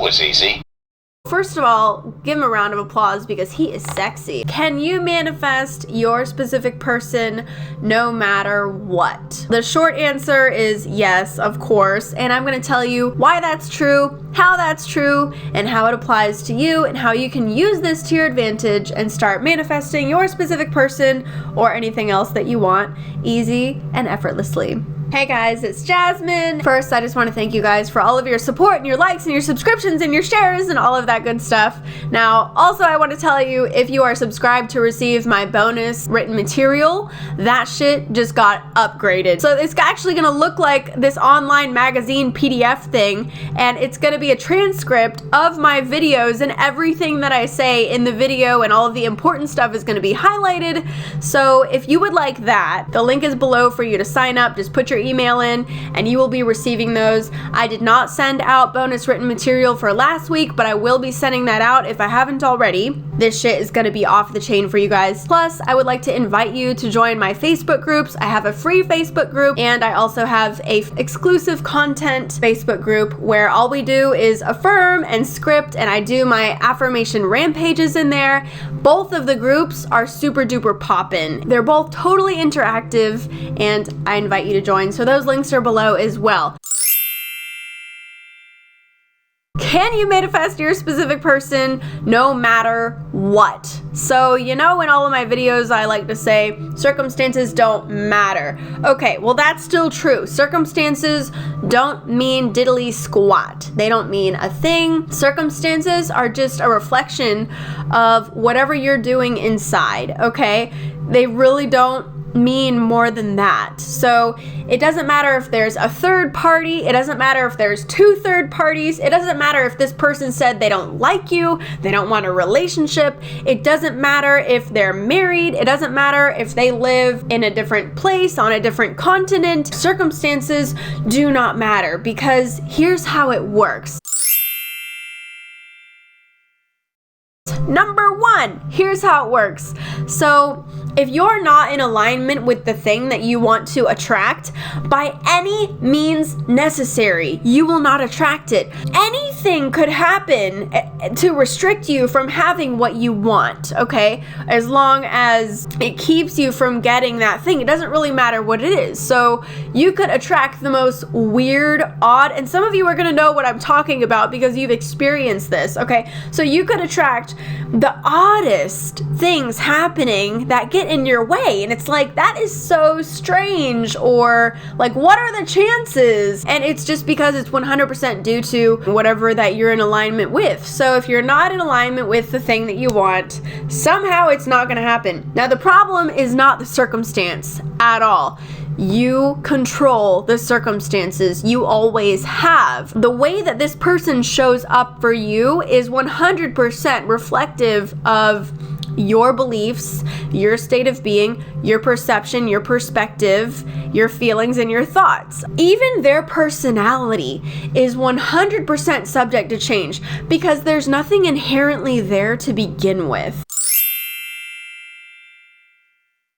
was easy. First of all, give him a round of applause because he is sexy. Can you manifest your specific person no matter what? The short answer is yes, of course, and I'm going to tell you why that's true, how that's true, and how it applies to you, and how you can use this to your advantage and start manifesting your specific person or anything else that you want easy and effortlessly. Hey guys, it's Jasmine. First, I just want to thank you guys for all of your support and your likes and your subscriptions and your shares and all of that good stuff. Now, also I want to tell you, if you are subscribed to receive my bonus written material, that shit just got upgraded. So it's actually going to look like this online magazine PDF thing, and it's going to be a transcript of my videos, and everything that I say in the video and all of the important stuff is going to be highlighted. So if you would like that, the link is below for you to sign up. Just put your email in and you will be receiving those. I did not send out bonus written material for last week, but I will be sending that out if I haven't already. This shit is going to be off the chain for you guys. Plus, I would like to invite you to join my Facebook groups. I have a free Facebook group, and I also have a exclusive content Facebook group where all we do is affirm and script, and I do my affirmation rampages in there. Both of the groups are super duper poppin'. They're both totally interactive, and I invite you to join. So those links are below as well. Can you manifest your specific person no matter what? So, you know, in all of my videos, I like to say circumstances don't matter. Okay, well, that's still true. Circumstances don't mean diddly squat. They don't mean a thing. Circumstances are just a reflection of whatever you're doing inside, okay? They really don't mean more than that. So it doesn't matter if there's a third party, it doesn't matter if there's two third parties, it doesn't matter if this person said they don't like you, they don't want a relationship, it doesn't matter if they're married, it doesn't matter if they live in a different place, on a different continent. Circumstances do not matter, because here's how it works. Number one, here's how it works. So if you're not in alignment with the thing that you want to attract, by any means necessary, you will not attract it. Anything could happen to restrict you from having what you want, okay? As long as it keeps you from getting that thing, it doesn't really matter what it is. So you could attract the most weird, odd, and some of you are gonna know what I'm talking about because you've experienced this, okay? So you could attract the oddest things happening that get in your way, and it's like, that is so strange, or like, what are the chances? And it's just because it's 100% due to whatever that you're in alignment with. So if you're not in alignment with the thing that you want, somehow it's not going to happen. Now, the problem is not the circumstance at all. You control the circumstances. You always have. The way that this person shows up for you is 100% reflective of your beliefs, your state of being, your perception, your perspective, your feelings, and your thoughts. Even their personality is 100% subject to change because there's nothing inherently there to begin with.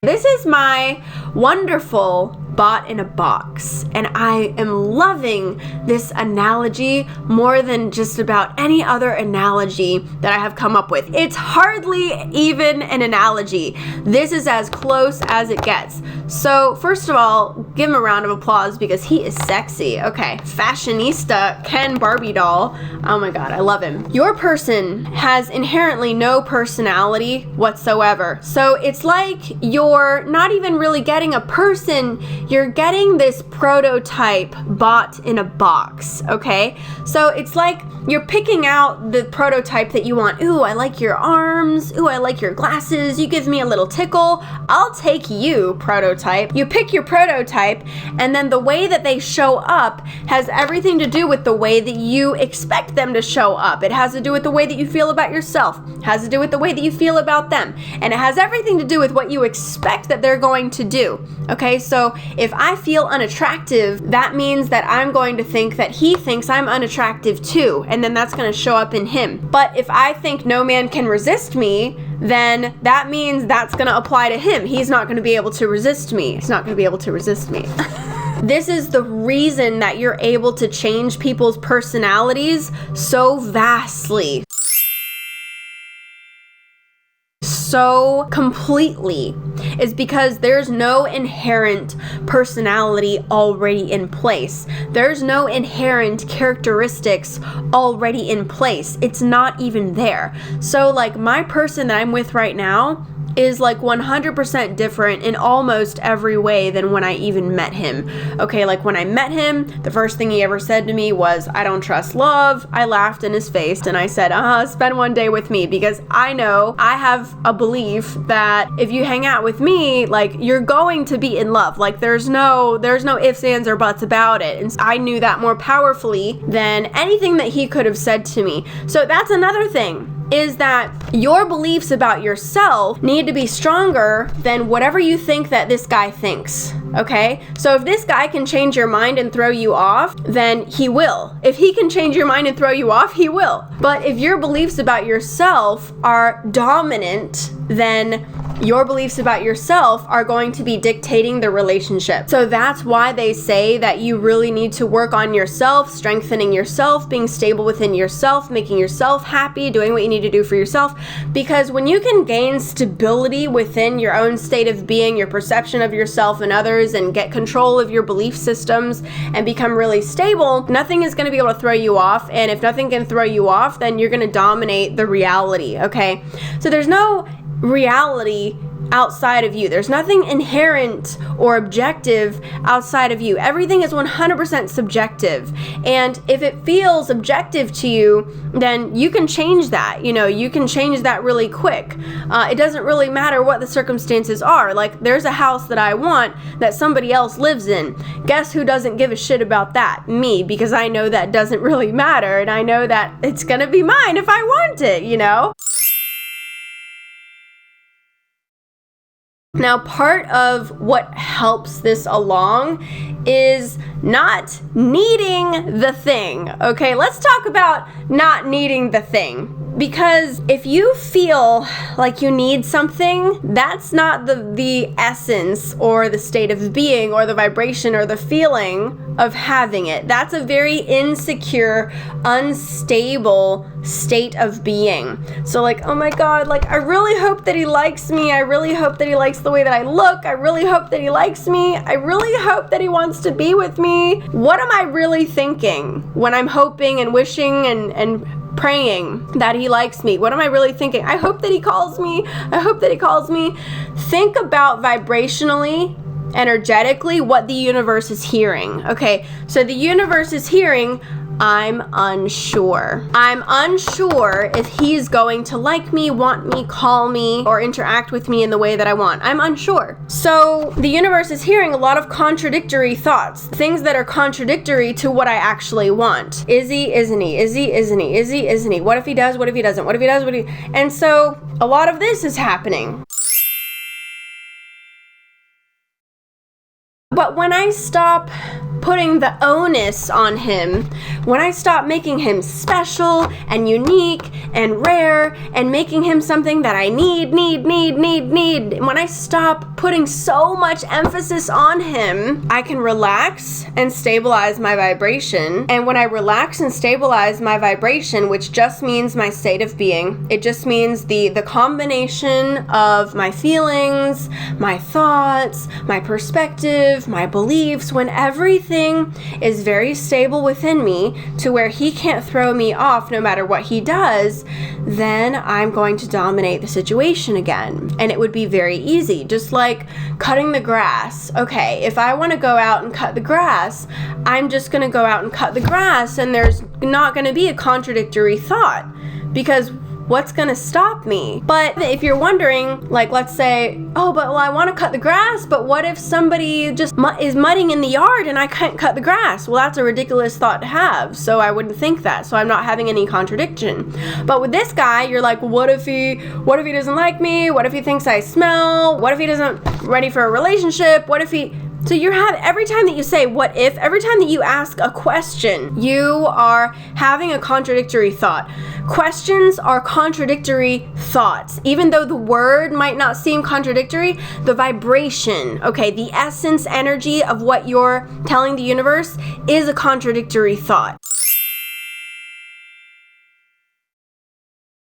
This is my wonderful bot in a box, and I am loving this analogy more than just about any other analogy that I have come up with. It's hardly even an analogy. This is as close as it gets. So first of all, give him a round of applause because he is sexy. Okay, fashionista Ken Barbie doll. Oh my god, I love him. Your person has inherently no personality whatsoever. So it's like you're not even really getting a person, you're getting this prototype bot in a box, okay? So it's like you're picking out the prototype that you want. Ooh, I like your arms. Ooh, I like your glasses. You give me a little tickle. I'll take you, prototype. You pick your prototype, and then the way that they show up has everything to do with the way that you expect them to show up. It has to do with the way that you feel about yourself. It has to do with the way that you feel about them. And it has everything to do with what you expect that they're going to do. Okay, so if I feel unattractive, that means that I'm going to think that he thinks I'm unattractive too. And then that's going to show up in him. But if I think no man can resist me, then that means that's going to apply to him. He's not going to be able to resist me. He's not going to be able to resist me. This is the reason that you're able to change people's personalities so vastly, so completely, is because there's no inherent personality already in place. There's no inherent characteristics already in place. It's not even there. So like my person that I'm with right now is like 100% different in almost every way than when I even met him. Okay, like when I met him, the first thing he ever said to me was, "I don't trust love." I laughed in his face and I said, spend one day with me, because I know I have a belief that if you hang out with me, like you're going to be in love. Like there's no ifs, ands, or buts about it. And I knew that more powerfully than anything that he could have said to me. So that's another thing, is that your beliefs about yourself need to be stronger than whatever you think that this guy thinks, okay? So if this guy can change your mind and throw you off, then he will. If he can change your mind and throw you off, he will. But if your beliefs about yourself are dominant, then your beliefs about yourself are going to be dictating the relationship. So that's why they say that you really need to work on yourself, strengthening yourself, being stable within yourself, making yourself happy, doing what you need to do for yourself. Because when you can gain stability within your own state of being, your perception of yourself and others, and get control of your belief systems and become really stable, nothing is going to be able to throw you off. And if nothing can throw you off, then you're going to dominate the reality, okay? So there's no reality outside of you. There's nothing inherent or objective outside of you. Everything is 100% subjective. And if it feels objective to you, then you can change that. You can change that really quick. It doesn't really matter what the circumstances are. Like there's a house that I want that somebody else lives in. Guess who doesn't give a shit about that? Me, because I know that doesn't really matter. And I know that it's gonna be mine if I want it, Now, part of what helps this along is not needing the thing. Okay, let's talk about not needing the thing. Because if you feel like you need something, that's not the essence or the state of being or the vibration or the feeling of having it. That's a very insecure, unstable state of being. So like, oh my God, like I really hope that he likes me. I really hope that he likes the way that I look. I really hope that he likes me. I really hope that he wants to be with me. What am I really thinking when I'm hoping and wishing and praying that he likes me? What am I really thinking? I hope that he calls me. I hope that he calls me. Think about vibrationally, energetically, what the universe is hearing. Okay, so the universe is hearing, I'm unsure. I'm unsure if he's going to like me, want me, call me, or interact with me in the way that I want. I'm unsure. So the universe is hearing a lot of contradictory thoughts, things that are contradictory to what I actually want. Is he, isn't he? Is he, isn't he? Is he, isn't he? What if he does? What if he doesn't? What if he does? And so a lot of this is happening. But when I stop putting the onus on him, when I stop making him special and unique and rare and making him something that I need, when I stop putting so much emphasis on him, I can relax and stabilize my vibration. And when I relax and stabilize my vibration, which just means my state of being, it just means the combination of my feelings, my thoughts, my perspective, my beliefs, when everything is very stable within me to where he can't throw me off no matter what he does, then I'm going to dominate the situation again. And it would be very easy, just like cutting the grass. Okay, if I want to go out and cut the grass, I'm just going to go out and cut the grass, and there's not going to be a contradictory thought, because what's gonna stop me? But if you're wondering, like, let's say, oh, but well, I want to cut the grass, but what if somebody just is mudding in the yard and I can't cut the grass? Well, that's a ridiculous thought to have, so I wouldn't think that, so I'm not having any contradiction. But with this guy, you're like, what if he doesn't like me? What if he thinks I smell? What if he doesn't ready for a relationship? What if he... So every time that you say what if, every time that you ask a question, you are having a contradictory thought. Questions are contradictory thoughts. Even though the word might not seem contradictory, the vibration, okay, the essence, energy of what you're telling the universe is a contradictory thought.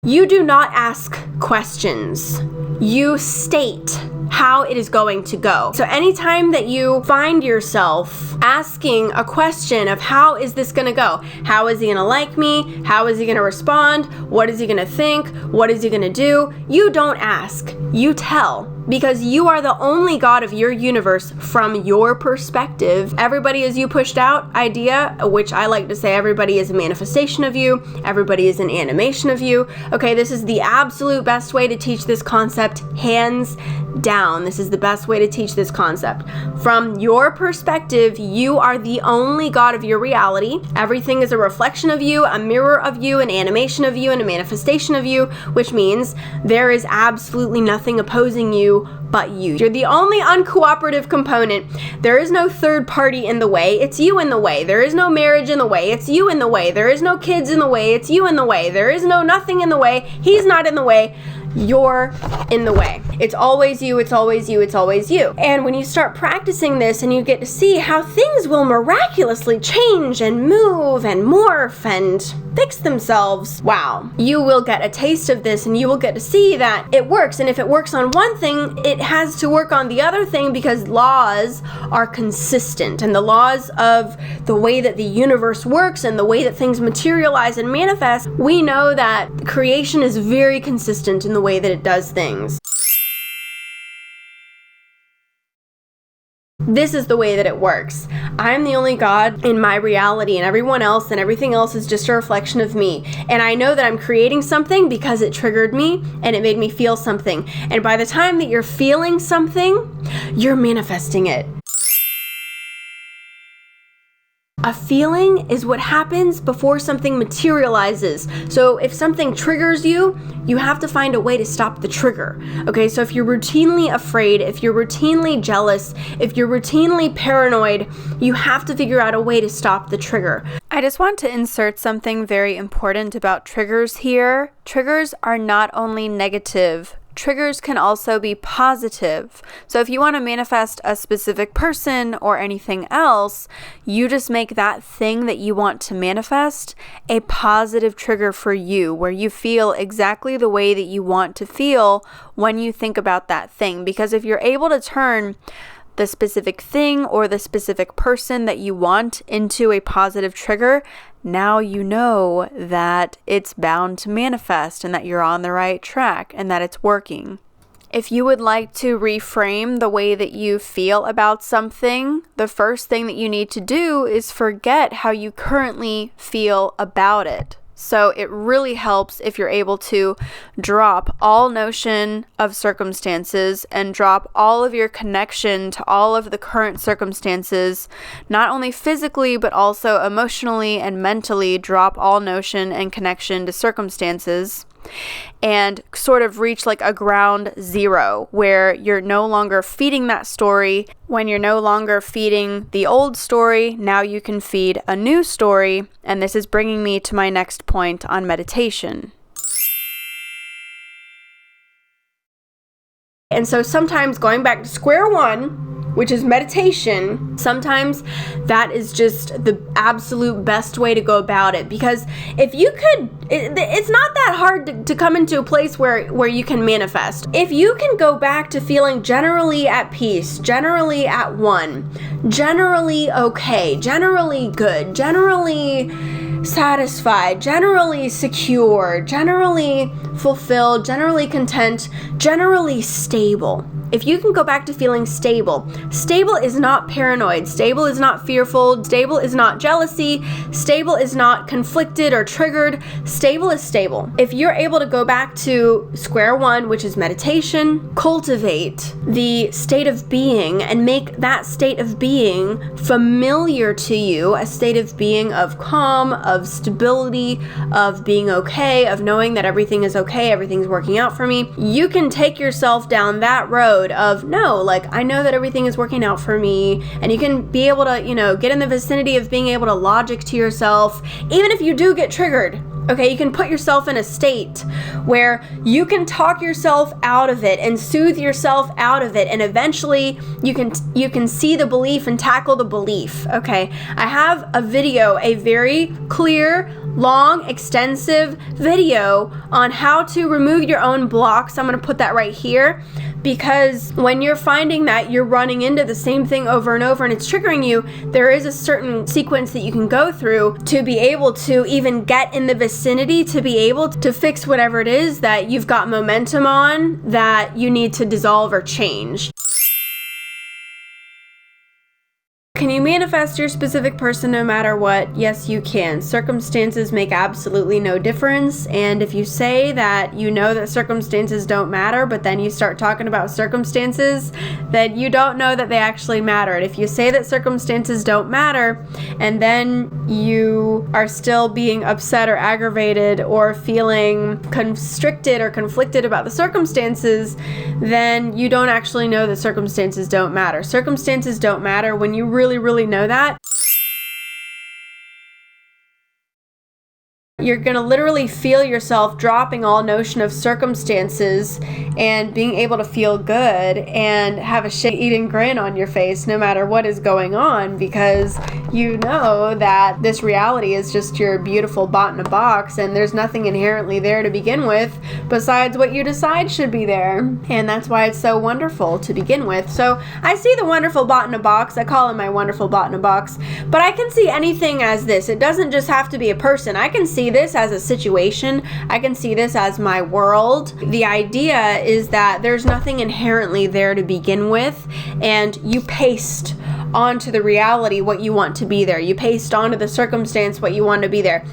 You do not ask questions. You state how it is going to go. So anytime that you find yourself asking a question of how is this going to go? How is he going to like me? How is he going to respond? What is he going to think? What is he going to do? You don't ask. You tell. Because you are the only God of your universe from your perspective. Everybody is you pushed out idea, which I like to say everybody is a manifestation of you. Everybody is an animation of you. Okay, this is the absolute best way to teach this concept, hands down. This is the best way to teach this concept. From your perspective, you are the only God of your reality. Everything is a reflection of you, a mirror of you, an animation of you, and a manifestation of you, which means there is absolutely nothing opposing you but you. You're the only uncooperative component. There is no third party in the way. It's you in the way. There is no marriage in the way. It's you in the way. There is no kids in the way. It's you in the way. There is no nothing in the way. He's not in the way. You're in the way. It's always you, it's always you, it's always you. And when you start practicing this and you get to see how things will miraculously change and move and morph and fix themselves, wow, you will get a taste of this and you will get to see that it works. And if it works on one thing, it has to work on the other thing because laws are consistent. And the laws of the way that the universe works and the way that things materialize and manifest, we know that creation is very consistent in the way that it does things. This is the way that it works. I'm the only God in my reality, and everyone else and everything else is just a reflection of me. And I know that I'm creating something because it triggered me and it made me feel something. And by the time that you're feeling something, you're manifesting it. A feeling is what happens before something materializes. So if something triggers you, you have to find a way to stop the trigger. Okay, so if you're routinely afraid, if you're routinely jealous, if you're routinely paranoid, you have to figure out a way to stop the trigger. I just want to insert something very important about triggers here. Triggers are not only negative. Triggers can also be positive. So if you want to manifest a specific person or anything else, you just make that thing that you want to manifest a positive trigger for you, where you feel exactly the way that you want to feel when you think about that thing. Because if you're able to turn the specific thing or the specific person that you want into a positive trigger, now you know that it's bound to manifest and that you're on the right track and that it's working. If you would like to reframe the way that you feel about something, the first thing that you need to do is forget how you currently feel about it. So it really helps if you're able to drop all notion of circumstances and drop all of your connection to all of the current circumstances, not only physically, but also emotionally and mentally. Drop all notion and connection to circumstances and sort of reach like a ground zero where you're no longer feeding that story. When you're no longer feeding the old story, now you can feed a new story. And this is bringing me to my next point on meditation. And so sometimes going back to square one, which is meditation, sometimes that is just the absolute best way to go about it. Because if you could, it's not that hard to come into a place where you can manifest. If you can go back to feeling generally at peace, generally at one, generally okay, generally good, generally satisfied, generally secure, generally fulfilled, generally content, generally stable. If you can go back to feeling stable, stable is not paranoid, stable is not fearful, stable is not jealousy, stable is not conflicted or triggered, stable is stable. If you're able to go back to square one, which is meditation, cultivate the state of being and make that state of being familiar to you, a state of being of calm, of stability, of being okay, of knowing that everything is okay, everything's working out for me, you can take yourself down that road mode of, no, like, I know that everything is working out for me. And you can be able to, get in the vicinity of being able to logic to yourself, even if you do get triggered. Okay, you can put yourself in a state where you can talk yourself out of it and soothe yourself out of it, and eventually you can see the belief and tackle the belief. Okay, I have a video, a very clear, long, extensive video on how to remove your own blocks. I'm going to put that right here, because when you're finding that you're running into the same thing over and over and it's triggering you, there is a certain sequence that you can go through to be able to even get in the vicinity to be able to fix whatever it is that you've got momentum on that you need to dissolve or change. Can you manifest your specific person no matter what? Yes, you can. Circumstances make absolutely no difference. And if you say that you know that circumstances don't matter, but then you start talking about circumstances, then you don't know that they actually matter. And if you say that circumstances don't matter, and then you are still being upset or aggravated or feeling constricted or conflicted about the circumstances, then you don't actually know that circumstances don't matter. Circumstances don't matter when you really know that. You're going to literally feel yourself dropping all notion of circumstances and being able to feel good and have a shit-eating grin on your face no matter what is going on, because you know that this reality is just your beautiful bot in a box, and there's nothing inherently there to begin with besides what you decide should be there. And that's why it's so wonderful to begin with. So I see the wonderful bot in a box. I call him my wonderful bot in a box. But I can see anything as this. It doesn't just have to be a person. I can see this as a situation. I can see this as my world. The idea is that there's nothing inherently there to begin with, and you paste onto the reality what you want to be there. You paste onto the circumstance what you want to be there.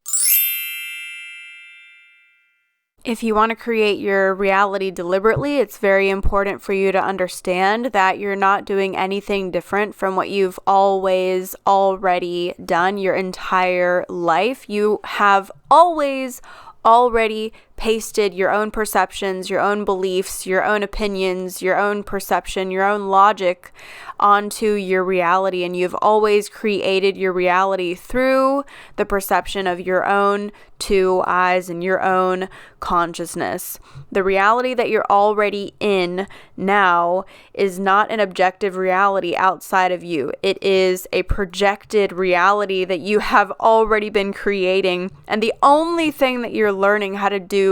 If you want to create your reality deliberately, it's very important for you to understand that you're not doing anything different from what you've always already done your entire life. You have always already pasted your own perceptions, your own beliefs, your own opinions, your own perception, your own logic onto your reality, and you've always created your reality through the perception of your own two eyes and your own consciousness. The reality that you're already in now is not an objective reality outside of you. It is a projected reality that you have already been creating, and the only thing that you're learning how to do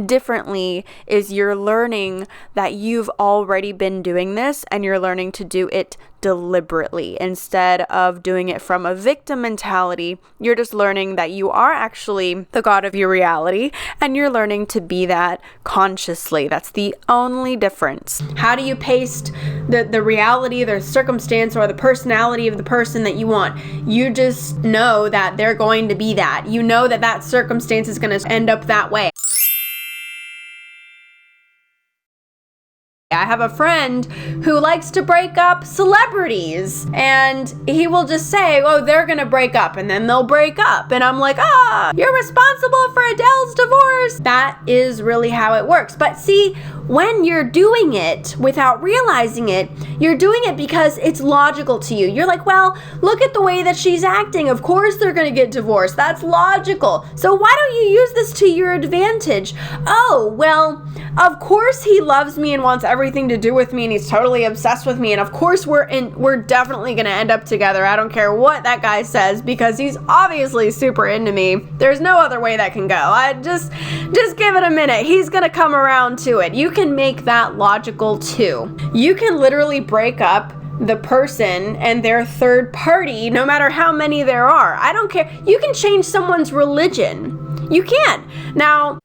differently is you're learning that you've already been doing this, and you're learning to do it deliberately instead of doing it from a victim mentality. You're just learning that you are actually the god of your reality, and you're learning to be that consciously. That's the only difference. How do you paste the reality, the circumstance, or the personality of the person that you want? You just know that they're going to be that. You know that that circumstance is going to end up that way. I have a friend who likes to break up celebrities, and he will just say, oh, they're gonna break up, and then they'll break up. And I'm like, you're responsible for Adele's divorce. That is really how it works. But see, when you're doing it without realizing it, you're doing it because it's logical to you. You're like, well, look at the way that she's acting. Of course they're gonna get divorced. That's logical. So why don't you use this to your advantage? Oh, well, of course he loves me and wants everything to do with me, and he's totally obsessed with me, and of course we're definitely gonna end up together. I don't care what that guy says, because he's obviously super into me. There's no other way that can go. I just give it a minute. He's gonna come around to it. You can make that logical too. You can literally break up the person and their third party, no matter how many there are. I don't care. You can change someone's religion. You can. Now,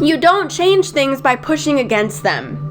you don't change things by pushing against them.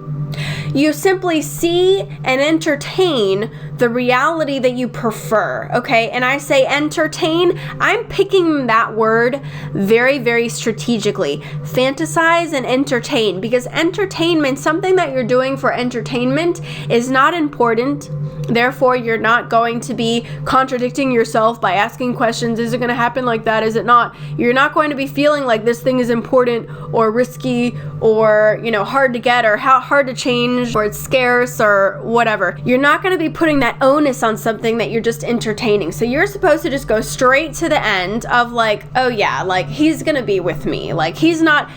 You simply see and entertain the reality that you prefer, okay? And I say entertain, I'm picking that word very, very strategically. Fantasize and entertain, because entertainment, something that you're doing for entertainment, is not important. Therefore, you're not going to be contradicting yourself by asking questions. Is it going to happen like that? Is it not? You're not going to be feeling like this thing is important or risky or, hard to get or hard to change or it's scarce or whatever. You're not going to be putting that onus on something that you're just entertaining. So you're supposed to just go straight to the end of like, oh yeah, like he's going to be with me. Like he's not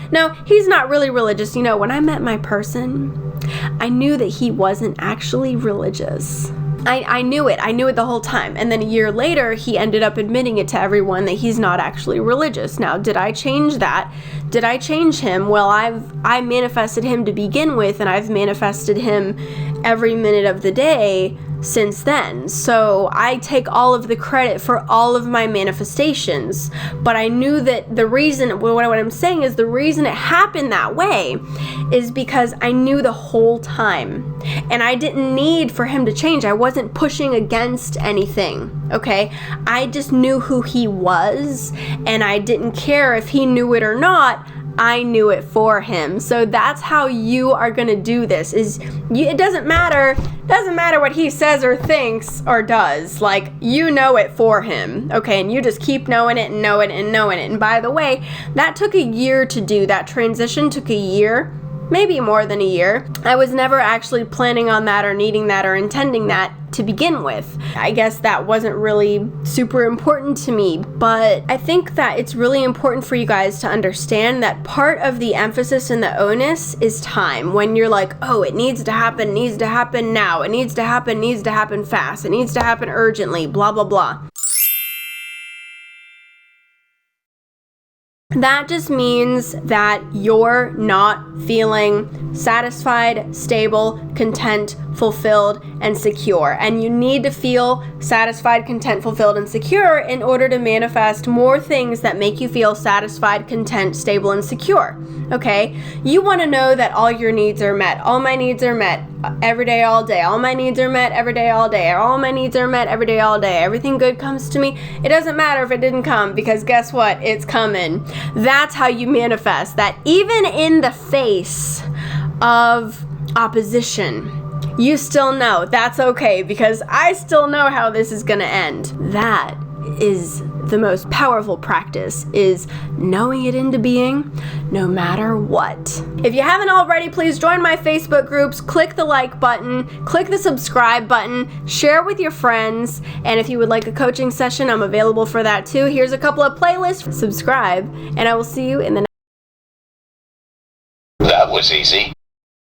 really religious. When I met my person, I knew that he wasn't actually religious. I knew it the whole time. And then a year later, he ended up admitting it to everyone that he's not actually religious. Now, did I change that? Did I change him? Well, I manifested him to begin with, and I've manifested him every minute of the day since then. So I take all of the credit for all of my manifestations. But I knew that the reason, what I'm saying is the reason it happened that way is because I knew the whole time. And I didn't need for him to change. I wasn't pushing against anything, okay? I just knew who he was, and I didn't care if he knew it or not. I knew it for him. So that's how you are going to do this. It doesn't matter what he says or thinks or does. Like, you know it for him, okay? And you just keep knowing it and knowing it and knowing it. And by the way, that took a year to do. That transition took a year, maybe more than a year. I was never actually planning on that or needing that or intending that to begin with. I guess that wasn't really super important to me, but I think that it's really important for you guys to understand that part of the emphasis and the onus is time. When you're like, oh, it needs to happen now, it needs to happen fast, it needs to happen urgently, blah, blah, blah. That just means that you're not feeling satisfied, stable, content, fulfilled, and secure. And you need to feel satisfied, content, fulfilled, and secure in order to manifest more things that make you feel satisfied, content, stable, and secure. Okay? You want to know that all your needs are met. All my needs are met every day, all day. All my needs are met every day, all day. All my needs are met every day, all day. Everything good comes to me. It doesn't matter if it didn't come, because guess what? It's coming. That's how you manifest that. Even in the face of opposition, you still know that's okay, because I still know how this is going to end. That is the most powerful practice, is knowing it into being no matter what. If you haven't already, please join my Facebook groups, click the like button, click the subscribe button, share with your friends, and if you would like a coaching session, I'm available for that too. Here's a couple of playlists. Subscribe, and I will see you in the next. That was easy.